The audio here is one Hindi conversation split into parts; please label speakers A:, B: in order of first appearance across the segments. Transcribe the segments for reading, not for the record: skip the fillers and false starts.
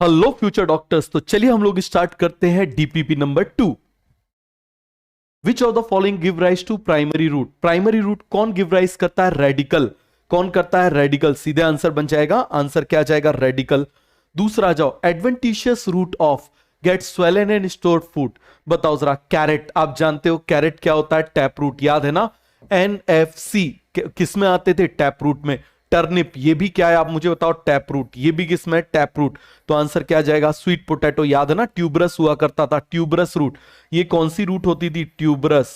A: Hello future doctors. तो चलिए हम लोग स्टार्ट करते हैं DPP number 2। Which of the following give rise to primary root. Primary root कौन गिव राइज करता है? रेडिकल। कौन करता है? रेडिकल। सीधे आंसर बन जाएगा, आंसर क्या आ जाएगा? रेडिकल। दूसरा आ जाओ, adventitious root of get swollen and store food. बताओ जरा। कैरेट, आप जानते हो कैरेट क्या होता है? टैप रूट, याद है ना? NFC किस में आते थे? टैप रूट में। टर्निप, ये भी क्या है आप मुझे बताओ? Tap root. ये भी किसमें? Tap root. तो आंसर क्या आ जाएगा? स्वीट पोटैटो, याद है ना? ट्यूबरस हुआ करता था, ट्यूबरस रूट। ये कौन सी रूट होती थी? ट्यूबरस।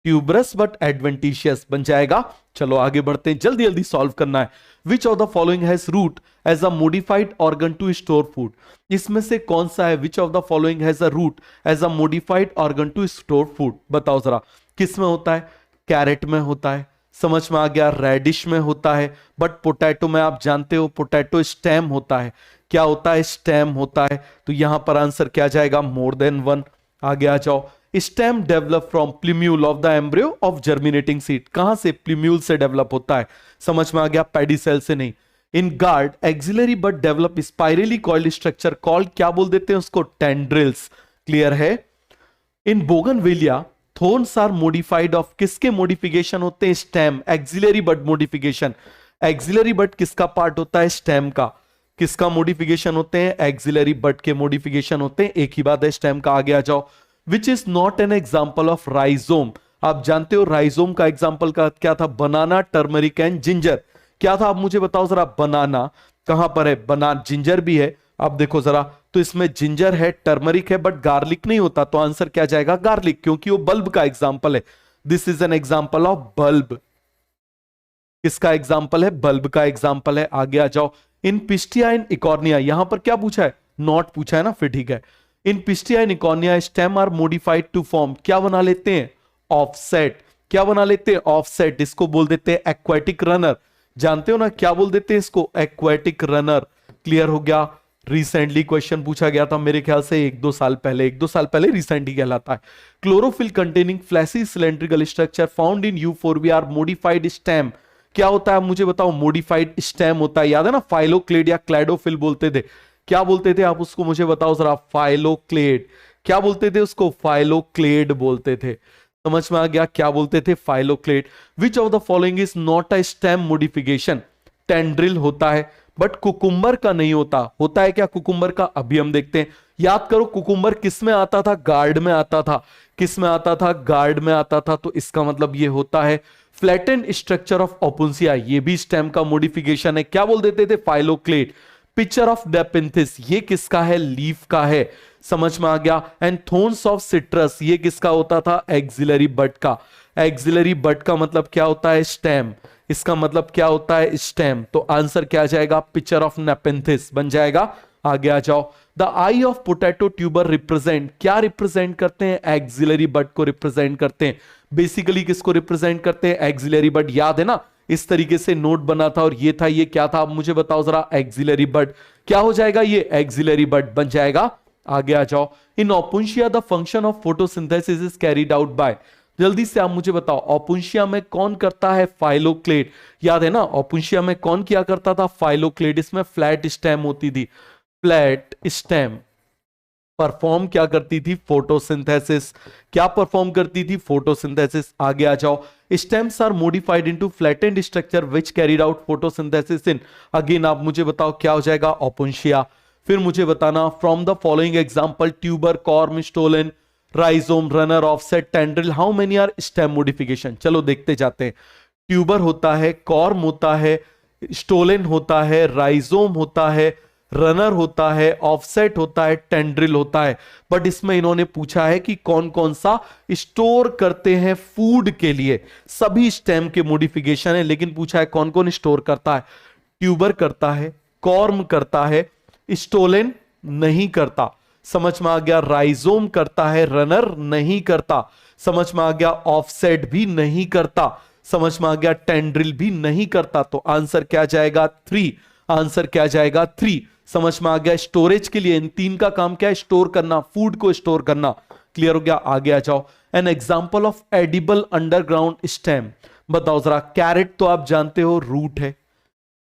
A: ट्यूबरस बट एडवेंटिशियस बन जाएगा। चलो आगे बढ़ते हैं, जल्दी जल्दी सॉल्व करना है। Which of the following has root as a modified organ to store food. इसमें से कौन सा है? Which of the following has a root as a modified organ to store food. बताओ जरा। किस में होता है? कैरेट में होता है, समझ में आ गया। रेडिश में होता है, बट पोटैटो में आप जानते हो पोटैटो स्टेम होता है। क्या होता है? स्टेम होता है। तो यहां पर आंसर क्या जाएगा? More than one. आगे आ जाओ। Stem develop from प्लीम्यूल of the embryo of germinating seed. कहां से? प्लीम्यूल से डेवलप होता है। समझ में आ गया? पेडिसेल से नहीं। In gourd axillary bud develop spirally coiled structure called, क्या बोल देते हैं उसको? टेंड्रिल्स। क्लियर है? In bougainvillea thorns are modified of, किसके मोडिफिकेशन होते हैं? Stem. Axillary bud modification. Axillary bud किसका पार्ट होता है? स्टेम का। किसका मोडिफिकेशन होते हैं? एक्सिलरी बट के मोडिफिकेशन होते हैं। एक ही बात है स्टेम का। आगे आ जाओ। Which is not an example of rhizome. आप जानते हो राइजोम का एग्जाम्पल का क्या था? बनाना, टर्मरिक एंड जिंजर। क्या था आप मुझे बताओ जरा। बनाना कहां पर है? बनाना, जिंजर भी है। आप देखो जरा, तो इसमें जिंजर है, टर्मरिक है, बट गार्लिक नहीं होता। तो आंसर क्या जाएगा? गार्लिक, क्योंकि वो बल्ब का एग्जाम्पल है। This is an example of bulb. किसका एग्जाम्पल है? बल्ब का एग्जाम्पल है। आगे आ जाओ। इन पिस्टिया इन इकॉर्निया, यहां पर क्या पूछा है? नॉट पूछा है ना, फिर ठीक है। In pistia in eichhornia stem are modified to form, क्या बना लेते हैं? ऑफसेट। क्या बना लेते हैं? ऑफसेट। इसको बोल देते हैं एक्वेटिक रनर। जानते हो ना क्या बोल देते हैं इसको? Aquatic runner. क्लियर हो गया? रिसेंटली क्वेश्चन पूछा गया था मेरे ख्याल से एक दो साल पहले रिसेंट ही कहलाता है। Chlorophyll containing fleshy cylindrical structure found in euphorbia are modified stem. क्या होता है मुझे बताओ? मोडिफाइड स्टेम होता है। याद है ना? फाइलोक्लेड या क्लैडोफिल बोलते थे। क्या बोलते थे आप उसको मुझे बताओ जरा? फाइलोक्लेड। क्या बोलते थे उसको? फाइलोक्लेड बोलते थे। समझ में आ गया? क्या बोलते थे? Phylloclade. Which of the following is not a stem modification. Tendril होता है, बट कुकुम्बर का नहीं होता। होता है क्या कुकुम्बर का? अभी हम देखते हैं। याद करो कुकुम्बर किस में आता था? गार्ड में आता था। किस में आता था? गार्ड में आता था। तो इसका मतलब ये होता है फ्लैटेंड स्ट्रक्चर ऑफ ओपुंसिया, ये भी स्टेम का मॉडिफिकेशन है। क्या बोल देते थे? फाइलोक्लेड। पिक्चर ऑफ डेपिंथिस, ये किसका है? लीफ का है। समझ में आ गया? एंड थोर्न्स ऑफ सिट्रस, ये किसका होता था? एक्सिलरी बड का। एक्सिलरी बड का मतलब क्या होता है? स्टेम। इसका मतलब क्या होता है? स्टेम। तो आंसर क्या आ जाएगा? पिक्चर ऑफ नेपेंथिस बन जाएगा। आगे आ जाओ। The I of potato tuber represent, क्या रिप्रेजेंट करते हैं? एक्सिलरी बड को रिप्रेजेंट करते हैं। बेसिकली किसको रिप्रेजेंट करते हैं? एक्सिलरी बड। याद है ना? इस तरीके से नोट बना था और ये था, ये क्या था आप मुझे बताओ जरा? एक्सिलरी बड। क्या हो जाएगा? ये एक्सिलरी बड बन जाएगा। आगे आ जाओ। In opuntia the function of photosynthesis is carried out by, जल्दी से आप मुझे बताओ ओपुंशिया में कौन करता है? फाइलोक्लेड। याद है ना? ओपुंशिया में कौन किया करता था? फाइलोक्लेड। इसमें फ्लैट स्टेम होती थी। फ्लैट स्टेम परफॉर्म क्या करती थी? फोटोसिंथेसिस। क्या परफॉर्म करती थी? फोटोसिंथेसिस। आगे आ जाओ। Stems are modified into flattened structure which carried out photosynthesis in, again आप मुझे बताओ क्या हो जाएगा? ओपुंशिया। फिर मुझे बताना from the following example tuber, corm, stolon, rhizome, runner, offset, tendril, how many are stem modification. चलो देखते जाते हैं। ट्यूबर होता है, कॉर्म होता है, स्टोलन होता है, राइजोम होता है, रनर होता है, ऑफसेट होता है, टेंड्रिल होता है। बट इसमें इन्होंने पूछा है कि कौन कौन सा स्टोर करते हैं फूड के लिए। सभी स्टेम के मॉडिफिकेशन है, लेकिन पूछा है कौन कौन स्टोर करता है। ट्यूबर करता है, कॉर्म करता है, स्टोलेन नहीं करता। समझ में आ गया? राइजोम करता है, रनर नहीं करता। समझ में आ गया? ऑफसेट भी नहीं करता। समझ में आ गया? टेंड्रिल भी नहीं करता। तो आंसर क्या जाएगा? 3। आंसर क्या जाएगा? 3। समझ में आ गया? स्टोरेज के लिए इन तीन का काम क्या है? स्टोर करना, फूड को स्टोर करना। क्लियर हो गया? आगे आ जाओ। An example of edible underground stem, बताओ जरा। कैरेट तो आप जानते हो रूट है,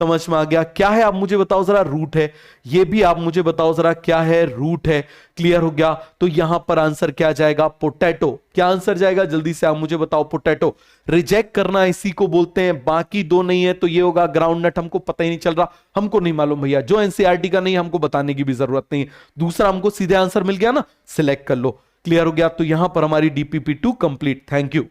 A: समझ में आ गया? क्या है आप मुझे बताओ जरा, रूट है। ये भी आप मुझे बताओ जरा क्या है, रूट है। क्लियर हो गया? तो यहां पर आंसर क्या जाएगा? पोटैटो। क्या आंसर जाएगा जल्दी से आप मुझे बताओ? पोटैटो। रिजेक्ट करना इसी को बोलते हैं, बाकी दो नहीं है तो ये होगा ग्राउंड नट। हमको पता ही नहीं चल रहा, हमको नहीं मालूम भैया, जो एनसीईआरटी का नहीं हमको बताने की भी जरूरत नहीं है। दूसरा हमको सीधे आंसर मिल गया ना, सिलेक्ट कर लो। क्लियर हो गया? तो यहां पर हमारी डीपीपी 2 कंप्लीट। Thank you.